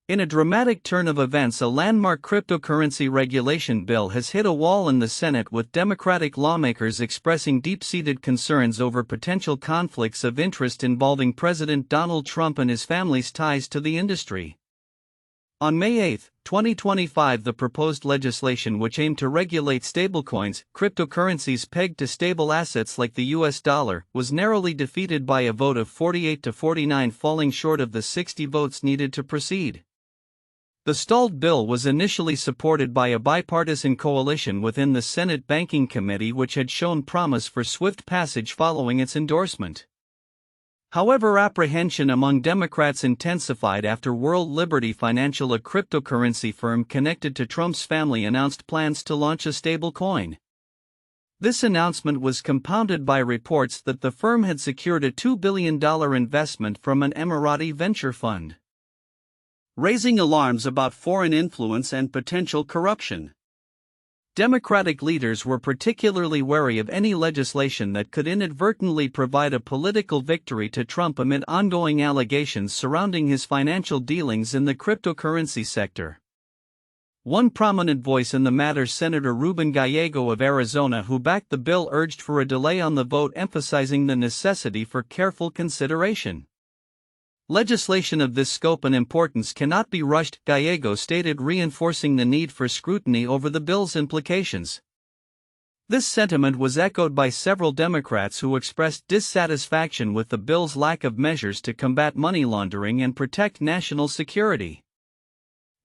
In a dramatic turn of events, a landmark cryptocurrency regulation bill has hit a wall in the Senate, with Democratic lawmakers expressing deep-seated concerns over potential conflicts of interest involving President Donald Trump and his family's ties to the industry. On May 8, 2025, the proposed legislation, which aimed to regulate stablecoins, cryptocurrencies pegged to stable assets like the US dollar, was narrowly defeated by a vote of 48 to 49, falling short of the 60 votes needed to proceed. The stalled bill was initially supported by a bipartisan coalition within the Senate Banking Committee, which had shown promise for swift passage following its endorsement. However, apprehension among Democrats intensified after World Liberty Financial, a cryptocurrency firm connected to Trump's family, announced plans to launch a stablecoin. This announcement was compounded by reports that the firm had secured a $2 billion investment from an Emirati venture fund, raising alarms about foreign influence and potential corruption. Democratic leaders were particularly wary of any legislation that could inadvertently provide a political victory to Trump amid ongoing allegations surrounding his financial dealings in the cryptocurrency sector. One prominent voice in the matter, Senator Ruben Gallego of Arizona, who backed the bill, urged for a delay on the vote, emphasizing the necessity for careful consideration. Legislation of this scope and importance cannot be rushed, Gallego stated, reinforcing the need for scrutiny over the bill's implications. This sentiment was echoed by several Democrats who expressed dissatisfaction with the bill's lack of measures to combat money laundering and protect national security.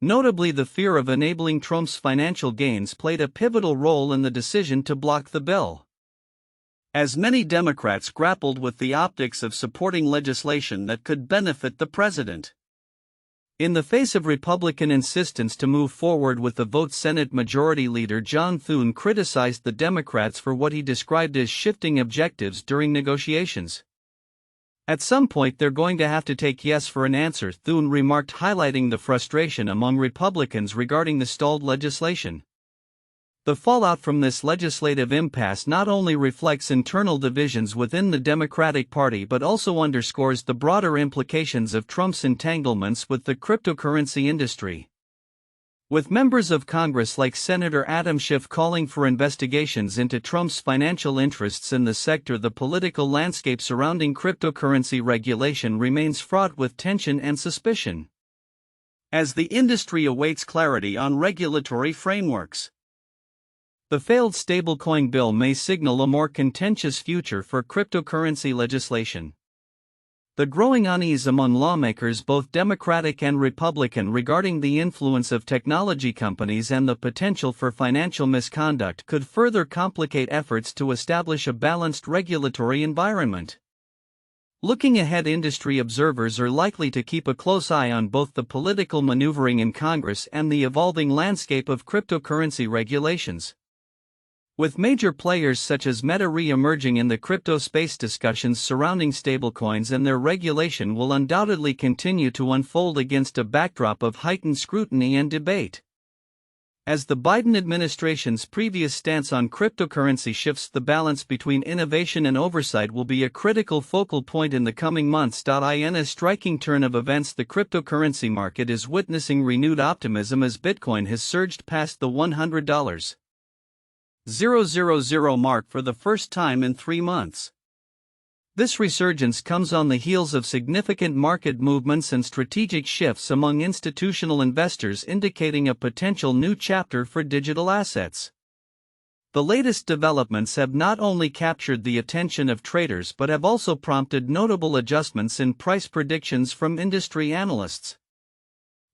Notably, the fear of enabling Trump's financial gains played a pivotal role in the decision to block the bill, as many Democrats grappled with the optics of supporting legislation that could benefit the president. In the face of Republican insistence to move forward with the vote, Senate Majority Leader John Thune criticized the Democrats for what he described as shifting objectives during negotiations. "At some point they're going to have to take yes for an answer," Thune remarked, highlighting the frustration among Republicans regarding the stalled legislation. The fallout from this legislative impasse not only reflects internal divisions within the Democratic Party but also underscores the broader implications of Trump's entanglements with the cryptocurrency industry. With members of Congress like Senator Adam Schiff calling for investigations into Trump's financial interests in the sector, the political landscape surrounding cryptocurrency regulation remains fraught with tension and suspicion, as the industry awaits clarity on regulatory frameworks. The failed stablecoin bill may signal a more contentious future for cryptocurrency legislation. The growing unease among lawmakers, both Democratic and Republican, regarding the influence of technology companies and the potential for financial misconduct could further complicate efforts to establish a balanced regulatory environment. Looking ahead, industry observers are likely to keep a close eye on both the political maneuvering in Congress and the evolving landscape of cryptocurrency regulations. With major players such as Meta re-emerging in the crypto space, discussions surrounding stablecoins and their regulation will undoubtedly continue to unfold against a backdrop of heightened scrutiny and debate. As the Biden administration's previous stance on cryptocurrency shifts, the balance between innovation and oversight will be a critical focal point in the coming months. In a striking turn of events, the cryptocurrency market is witnessing renewed optimism as Bitcoin has surged past the $100,000 mark for the first time in 3 months. This resurgence comes on the heels of significant market movements and strategic shifts among institutional investors, indicating a potential new chapter for digital assets. The latest developments have not only captured the attention of traders but have also prompted notable adjustments in price predictions from industry analysts.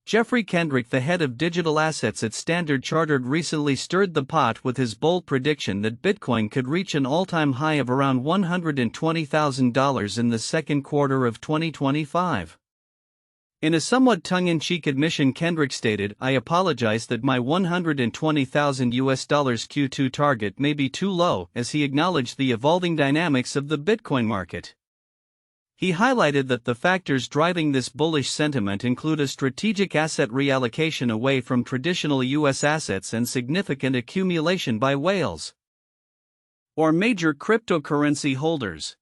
Jeffrey Kendrick, the head of digital assets at Standard Chartered, recently stirred the pot with his bold prediction that Bitcoin could reach an all-time high of around $120,000 in the second quarter of 2025. In a somewhat tongue-in-cheek admission, Kendrick stated, "I apologize that my $120,000 Q2 target may be too low," as he acknowledged the evolving dynamics of the Bitcoin market. He highlighted that the factors driving this bullish sentiment include a strategic asset reallocation away from traditional U.S. assets and significant accumulation by whales or major cryptocurrency holders.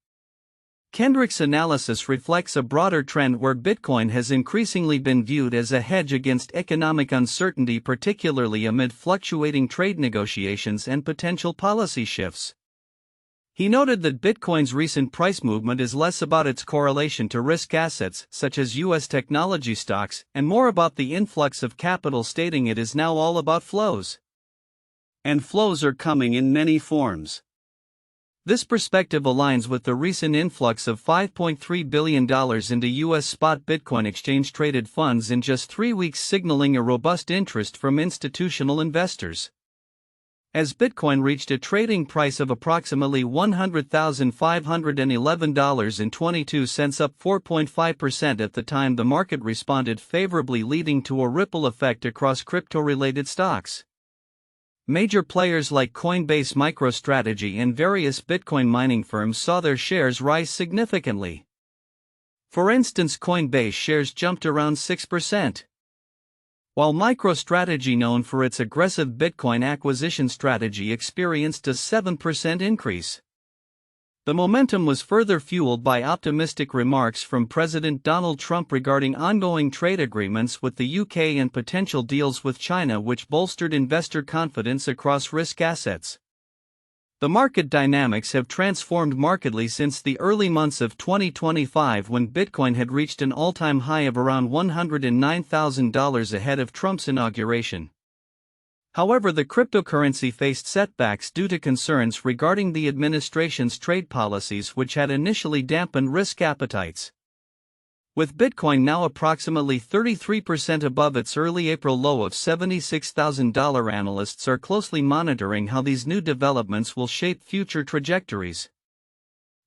Kendrick's analysis reflects a broader trend where Bitcoin has increasingly been viewed as a hedge against economic uncertainty, particularly amid fluctuating trade negotiations and potential policy shifts. He noted that Bitcoin's recent price movement is less about its correlation to risk assets, such as U.S. technology stocks, and more about the influx of capital, stating it is now all about flows. And flows are coming in many forms. This perspective aligns with the recent influx of $5.3 billion into U.S. spot Bitcoin exchange-traded funds in just 3 weeks, signaling a robust interest from institutional investors. As Bitcoin reached a trading price of approximately $100,511.22, up 4.5% at the time the market responded favorably, leading to a ripple effect across crypto-related stocks. Major players like Coinbase, MicroStrategy, and various Bitcoin mining firms saw their shares rise significantly. For instance, Coinbase shares jumped around 6%. While MicroStrategy, known for its aggressive Bitcoin acquisition strategy, experienced a 7% increase. The momentum was further fueled by optimistic remarks from President Donald Trump regarding ongoing trade agreements with the UK and potential deals with China, which bolstered investor confidence across risk assets. The market dynamics have transformed markedly since the early months of 2025, when Bitcoin had reached an all-time high of around $109,000 ahead of Trump's inauguration. However, the cryptocurrency faced setbacks due to concerns regarding the administration's trade policies, which had initially dampened risk appetites. With Bitcoin now approximately 33% above its early April low of $76,000, analysts are closely monitoring how these new developments will shape future trajectories.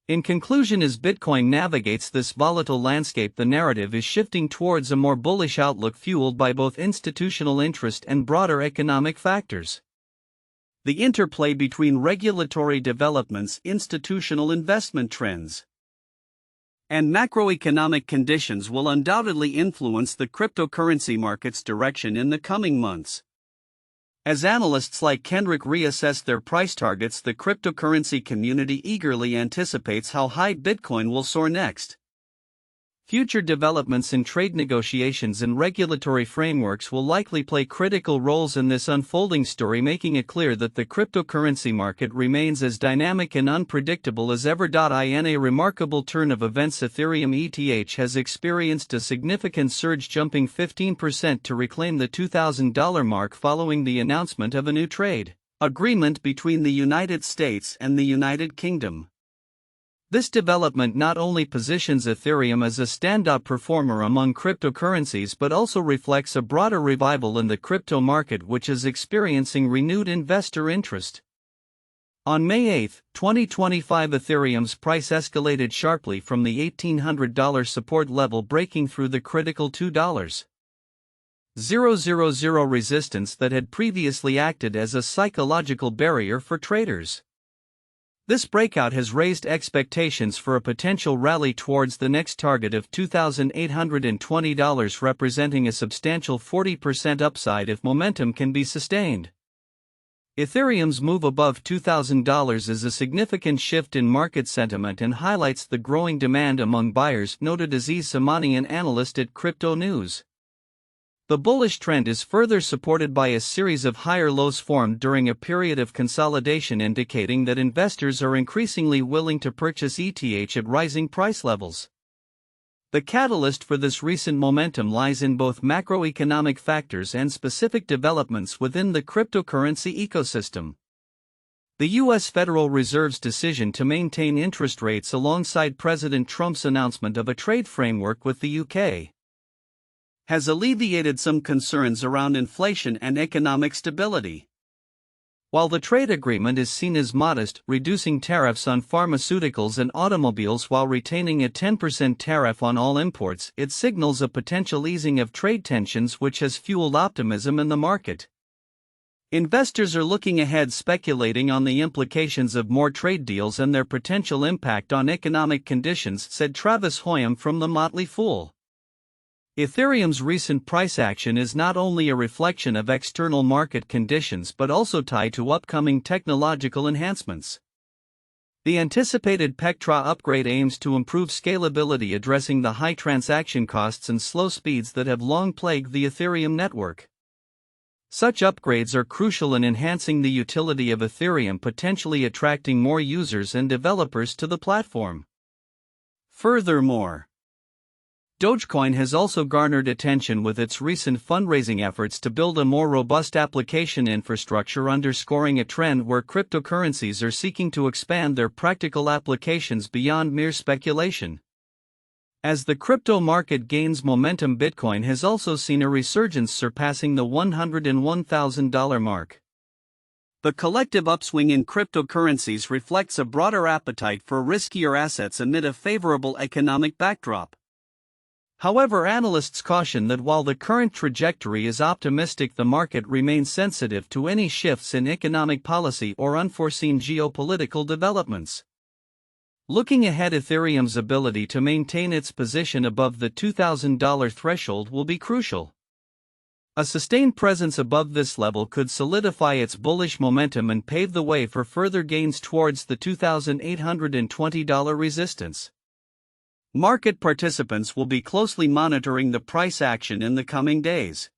In conclusion, as Bitcoin navigates this volatile landscape, the narrative is shifting towards a more bullish outlook, fueled by both institutional interest and broader economic factors. The interplay between regulatory developments, institutional investment trends, and macroeconomic conditions will undoubtedly influence the cryptocurrency market's direction in the coming months. As analysts like Kendrick reassess their price targets, the cryptocurrency community eagerly anticipates how high Bitcoin will soar next. Future developments in trade negotiations and regulatory frameworks will likely play critical roles in this unfolding story, making it clear that the cryptocurrency market remains as dynamic and unpredictable as ever. In a remarkable turn of events, Ethereum ETH has experienced a significant surge, jumping 15% to reclaim the $2,000 mark following the announcement of a new trade agreement between the United States and the United Kingdom. This development not only positions Ethereum as a standout performer among cryptocurrencies, but also reflects a broader revival in the crypto market, which is experiencing renewed investor interest. On May 8, 2025, Ethereum's price escalated sharply from the $1,800 support level, breaking through the critical $2,000 resistance that had previously acted as a psychological barrier for traders. This breakout has raised expectations for a potential rally towards the next target of $2,820, representing a substantial 40% upside if momentum can be sustained. Ethereum's move above $2,000 is a significant shift in market sentiment and highlights the growing demand among buyers, noted Aziz Samani, an analyst at Crypto News. The bullish trend is further supported by a series of higher lows formed during a period of consolidation, indicating that investors are increasingly willing to purchase ETH at rising price levels. The catalyst for this recent momentum lies in both macroeconomic factors and specific developments within the cryptocurrency ecosystem. The U.S. Federal Reserve's decision to maintain interest rates alongside President Trump's announcement of a trade framework with the UK has alleviated some concerns around inflation and economic stability. While the trade agreement is seen as modest, reducing tariffs on pharmaceuticals and automobiles while retaining a 10% tariff on all imports, it signals a potential easing of trade tensions, which has fueled optimism in the market. Investors are looking ahead, speculating on the implications of more trade deals and their potential impact on economic conditions, said Travis Hoyam from The Motley Fool. Ethereum's recent price action is not only a reflection of external market conditions but also tied to upcoming technological enhancements. The anticipated Pectra upgrade aims to improve scalability, addressing the high transaction costs and slow speeds that have long plagued the Ethereum network. Such upgrades are crucial in enhancing the utility of Ethereum, potentially attracting more users and developers to the platform. Furthermore, Dogecoin has also garnered attention with its recent fundraising efforts to build a more robust application infrastructure, underscoring a trend where cryptocurrencies are seeking to expand their practical applications beyond mere speculation. As the crypto market gains momentum, Bitcoin has also seen a resurgence, surpassing the $101,000 mark. The collective upswing in cryptocurrencies reflects a broader appetite for riskier assets amid a favorable economic backdrop. However, analysts caution that while the current trajectory is optimistic, the market remains sensitive to any shifts in economic policy or unforeseen geopolitical developments. Looking ahead, Ethereum's ability to maintain its position above the $2,000 threshold will be crucial. A sustained presence above this level could solidify its bullish momentum and pave the way for further gains towards the $2,820 resistance. Market participants will be closely monitoring the price action in the coming days,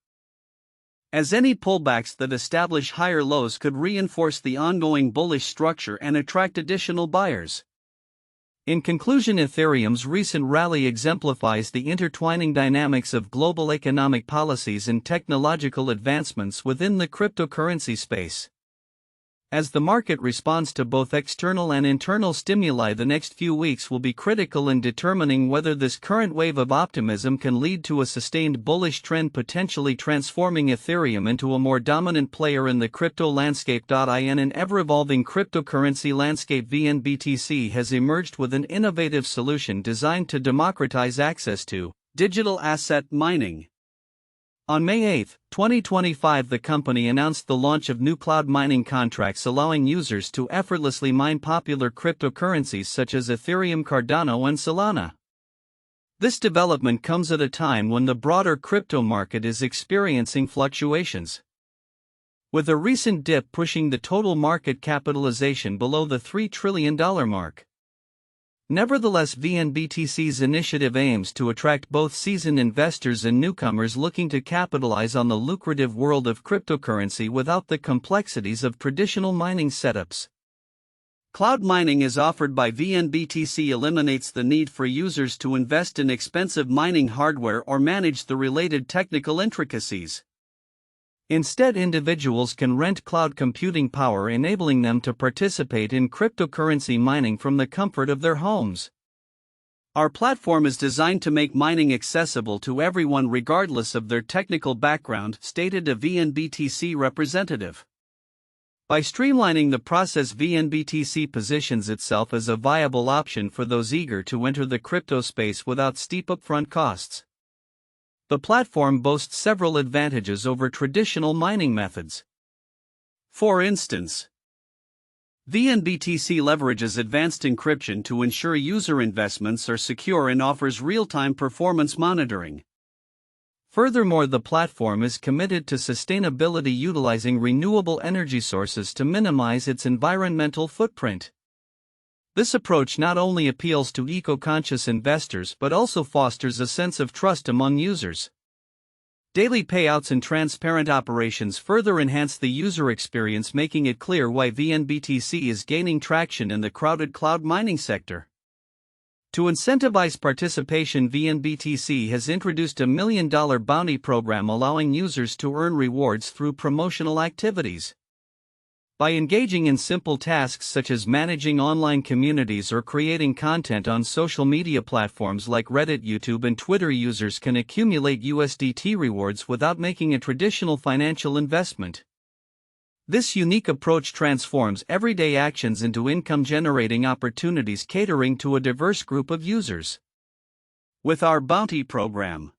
as any pullbacks that establish higher lows could reinforce the ongoing bullish structure and attract additional buyers. In conclusion, Ethereum's recent rally exemplifies the intertwining dynamics of global economic policies and technological advancements within the cryptocurrency space. As the market responds to both external and internal stimuli, the next few weeks will be critical in determining whether this current wave of optimism can lead to a sustained bullish trend, potentially transforming Ethereum into a more dominant player in the crypto landscape. In an ever-evolving cryptocurrency landscape, VNBTC has emerged with an innovative solution designed to democratize access to digital asset mining. On May 8, 2025, the company announced the launch of new cloud mining contracts, allowing users to effortlessly mine popular cryptocurrencies such as Ethereum, Cardano, and Solana. This development comes at a time when the broader crypto market is experiencing fluctuations, with a recent dip pushing the total market capitalization below the $3 trillion mark. Nevertheless, VNBTC's initiative aims to attract both seasoned investors and newcomers looking to capitalize on the lucrative world of cryptocurrency without the complexities of traditional mining setups. Cloud mining as offered by VNBTC eliminates the need for users to invest in expensive mining hardware or manage the related technical intricacies. Instead, individuals can rent cloud computing power, enabling them to participate in cryptocurrency mining from the comfort of their homes. Our platform is designed to make mining accessible to everyone regardless of their technical background, stated a VNBTC representative. By streamlining the process, VNBTC positions itself as a viable option for those eager to enter the crypto space without steep upfront costs. The platform boasts several advantages over traditional mining methods. For instance, VNBTC leverages advanced encryption to ensure user investments are secure and offers real-time performance monitoring. Furthermore, the platform is committed to sustainability, utilizing renewable energy sources to minimize its environmental footprint. This approach not only appeals to eco-conscious investors but also fosters a sense of trust among users. Daily payouts and transparent operations further enhance the user experience, making it clear why VNBTC is gaining traction in the crowded cloud mining sector. To incentivize participation, VNBTC has introduced a $1 million bounty program, allowing users to earn rewards through promotional activities. By engaging in simple tasks such as managing online communities or creating content on social media platforms like Reddit, YouTube, and Twitter, users can accumulate USDT rewards without making a traditional financial investment. This unique approach transforms everyday actions into income-generating opportunities, catering to a diverse group of users. With our bounty program,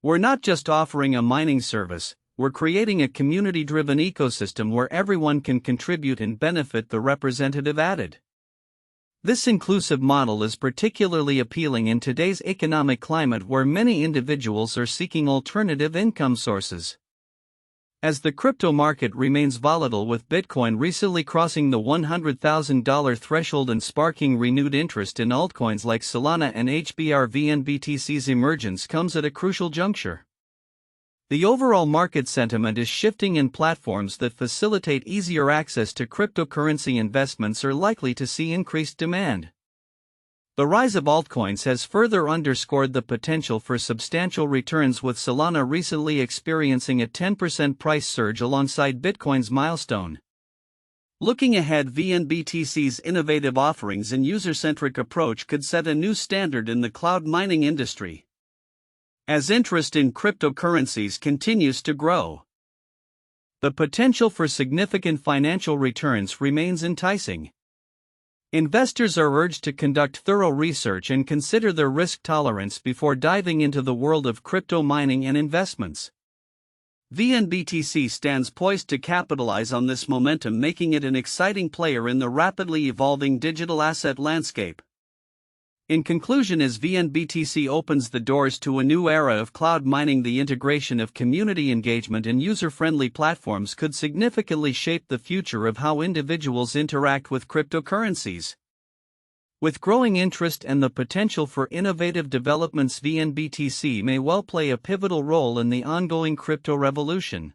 we're not just offering a mining service, we're creating a community-driven ecosystem where everyone can contribute and benefit, the representative added. This inclusive model is particularly appealing in today's economic climate where many individuals are seeking alternative income sources. As the crypto market remains volatile, with Bitcoin recently crossing the $100,000 threshold and sparking renewed interest in altcoins like Solana and HBR-VNBTC's emergence comes at a crucial juncture. The overall market sentiment is shifting, and platforms that facilitate easier access to cryptocurrency investments are likely to see increased demand. The rise of altcoins has further underscored the potential for substantial returns, with Solana recently experiencing a 10% price surge alongside Bitcoin's milestone. Looking ahead, VNBTC's innovative offerings and user-centric approach could set a new standard in the cloud mining industry. As interest in cryptocurrencies continues to grow, the potential for significant financial returns remains enticing. Investors are urged to conduct thorough research and consider their risk tolerance before diving into the world of crypto mining and investments. VNBTC stands poised to capitalize on this momentum, making it an exciting player in the rapidly evolving digital asset landscape. In conclusion, as VNBTC opens the doors to a new era of cloud mining, the integration of community engagement and user-friendly platforms could significantly shape the future of how individuals interact with cryptocurrencies. With growing interest and the potential for innovative developments, VNBTC may well play a pivotal role in the ongoing crypto revolution.